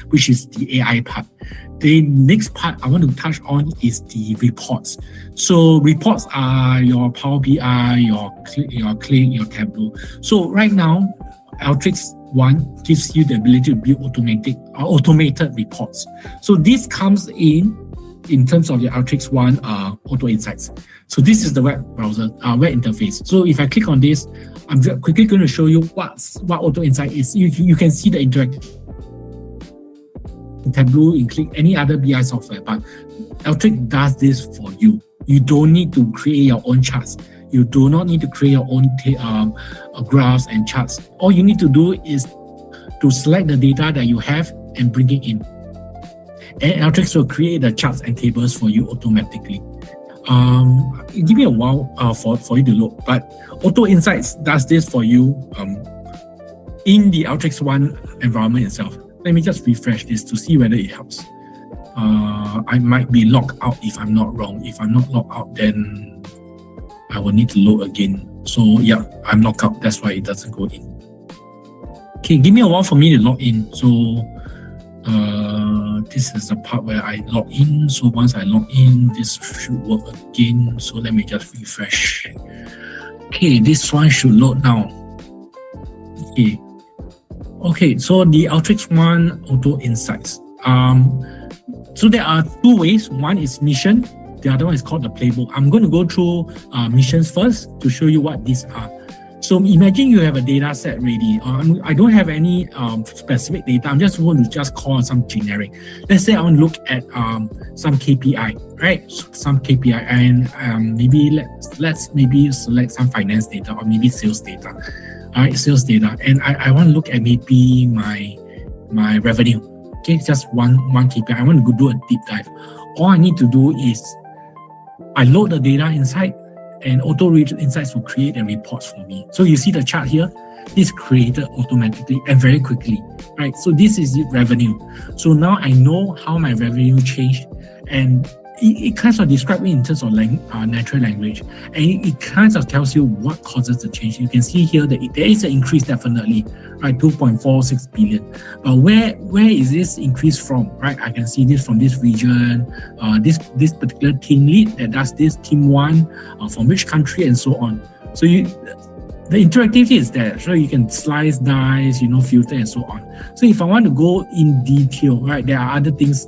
which is the AI part. The next part I want to touch on is the reports. So reports are your Power BI, your Click, your Tableau. So right now, Alteryx 1 gives you the ability to build automated reports. So this comes in terms of your Alteryx 1 Auto Insights. So this is the web browser, web interface. So if I click on this, I'm quickly going to show you what Auto Insight is. You can see the interactive in Tableau, in Click, any other BI software, but Alteryx does this for you. You don't need to create your own charts. You do not need to create your own graphs and charts. All you need to do is to select the data that you have and bring it in. And Alteryx will create the charts and tables for you automatically. Give me a while for you to load, but Auto Insights does this for you in the Alteryx 1 environment itself. Let me just refresh this to see whether it helps. I might be logged out if I'm not wrong. If I'm not logged out, then I will need to load again. So yeah, I'm logged out. That's why it doesn't go in. Okay, give me a while for me to log in. So this is the part where I log in. So once I log in, this should work again. So let me just refresh. Okay, this one should load now. Okay, so the Alteryx 1 Auto Insights. So there are two ways. One is mission. The other one is called the playbook. I'm going to go through missions first to show you what these are. So imagine you have a data set ready. I don't have any specific data. I'm just going to call some generic. Let's say I want to look at some KPI, right? Some KPI, and maybe let's maybe select some finance data or maybe sales data. All right, sales data, and I want to look at maybe my revenue. Okay, just one KPI. I want to go do a deep dive. All I need to do is I load the data inside, and Auto Insights will create a report for me. So you see the chart here, it's created automatically and very quickly, right? So this is the revenue. So now I know how my revenue changed, and it kind of describes it in terms of natural language, and it kind of tells you what causes the change. You can see here that there is an increase definitely, right? 2.46 billion. But where is this increase from, right? I can see this from this region, this particular team lead that does this, team 1, from which country, and so on. So the interactivity is there, so you can slice, dice, filter, and so on. So if I want to go in detail, right, there are other things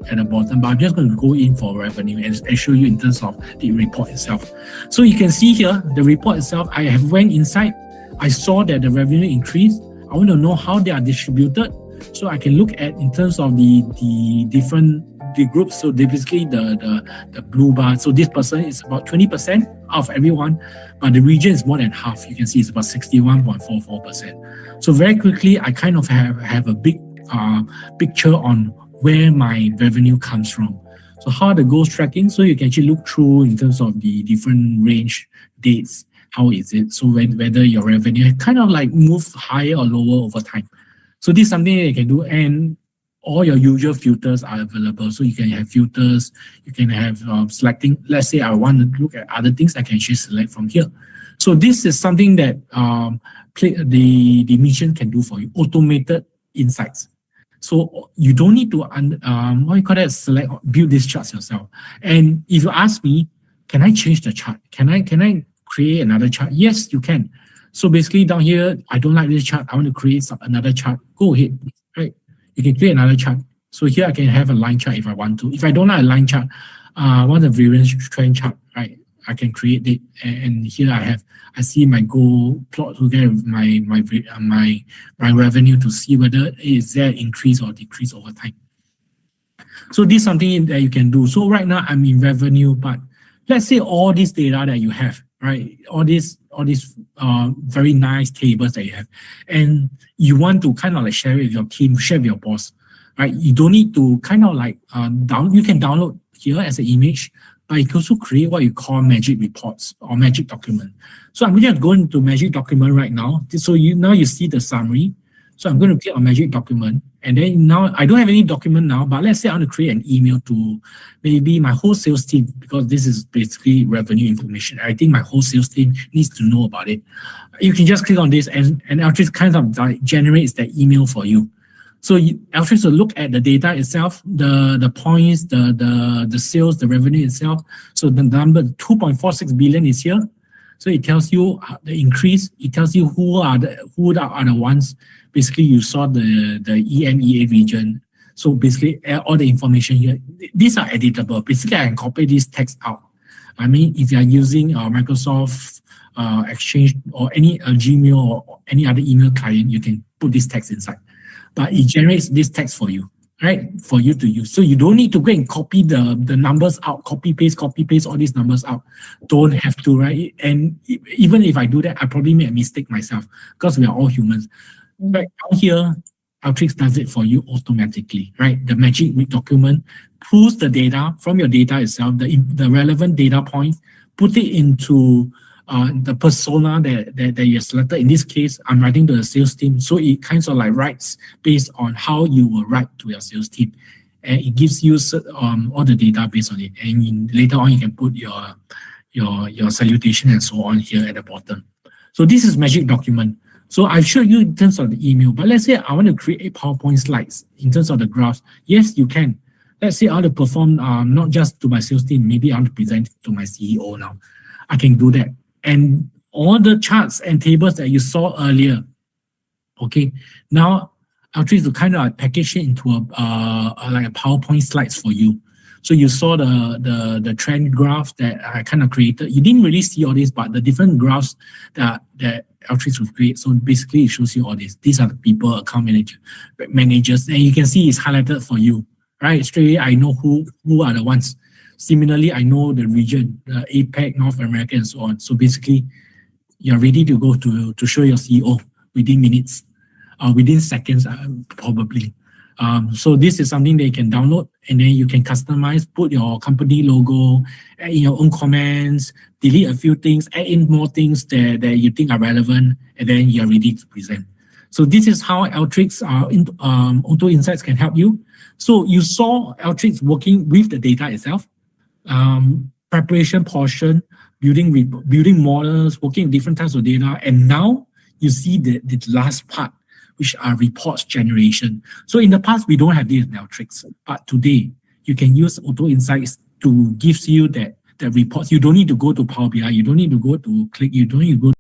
at the bottom, but I'm just going to go in for revenue and show you in terms of the report itself. So you can see here, the report itself, I have went inside, I saw that the revenue increased. I want to know how they are distributed. So I can look at in terms of the different groups. So basically the blue bar. So this person is about 20% of everyone, but the region is more than half. You can see it's about 61.44%. So very quickly, I kind of have a big picture on where my revenue comes from. So how the goals tracking, so you can actually look through in terms of the different range dates, how is it? So whether your revenue kind of like move higher or lower over time. So this is something that you can do, and all your usual filters are available. So you can have filters, you can have selecting, let's say I want to look at other things, I can actually select from here. So this is something that the mission can do for you, automated insights. So you don't need to build these charts yourself. And if you ask me, can I change the chart? Can I create another chart? Yes, you can. So basically down here, I don't like this chart. I want to create another chart. Go ahead, right? You can create another chart. So here I can have a line chart if I want to. If I don't like a line chart, I want a variance trend chart, right? I can create it, and here I see my goal plot together with my revenue to see whether is there increase or decrease over time. So this is something that you can do. So right now I'm in revenue, but let's say all this data that you have, right? All these very nice tables that you have, and you want to kind of like share it with your team, share with your boss, right? You don't need to kind of like you can download here as an image. But you can also create what you call magic reports or magic document. So I'm going to go into magic document right now. So now you see the summary. So I'm going to click on magic document. And then now I don't have any document now, but let's say I want to create an email to maybe my whole sales team, because this is basically revenue information. I think my whole sales team needs to know about it. You can just click on this and Alteryx kind of generates that email for you. So Alteryx will look at the data itself, the points, the sales, the revenue itself. So the number 2.46 billion is here. So it tells you the increase. It tells you who are the ones. Basically, you saw the EMEA region. So basically, all the information here. These are editable. Basically, I can copy this text out. I mean, if you are using Microsoft Exchange or any Gmail or any other email client, you can put this text inside. But it generates this text for you, right? For you to use. So you don't need to go and copy the numbers out, copy paste all these numbers out. Don't have to, right? And even if I do that, I probably make a mistake myself because we are all humans. Right down here, Alteryx does it for you automatically, right? The magic document pulls the data from your data itself, the relevant data point, put it into the persona that you selected. In this case, I'm writing to the sales team. So it kind of like writes based on how you will write to your sales team. And it gives you all the data based on it. And later on, you can put your salutation and so on here at the bottom. So this is magic document. So I've showed you in terms of the email, but let's say I want to create a PowerPoint slides in terms of the graphs. Yes, you can. Let's say I want to perform not just to my sales team, maybe I want to present to my CEO now. I can do that. And all the charts and tables that you saw earlier, okay, now I'll try to kind of like package it into like a PowerPoint slides for you. So you saw the trend graph that I kind of created. You didn't really see all this, but the different graphs that Alteryx will create. So basically, it shows you all this. These are the people, account managers, and you can see it's highlighted for you, right? Straight away, I know who are the ones. Similarly, I know the region, the APAC, North America, and so on. So basically, you're ready to go to show your CEO within minutes, within seconds, probably. So this is something that you can download, and then you can customize, put your company logo, add in your own comments, delete a few things, add in more things that you think are relevant, and then you're ready to present. So this is how Alteryx Auto Insights can help you. So you saw Alteryx working with the data itself, preparation portion, building models, working with different types of data, and now you see the last part, which are reports generation. So in the past, we don't have this in Alteryx, but today you can use Auto Insights to give you that reports. You don't need to go to Power BI. You don't need to go to Click. You don't need to go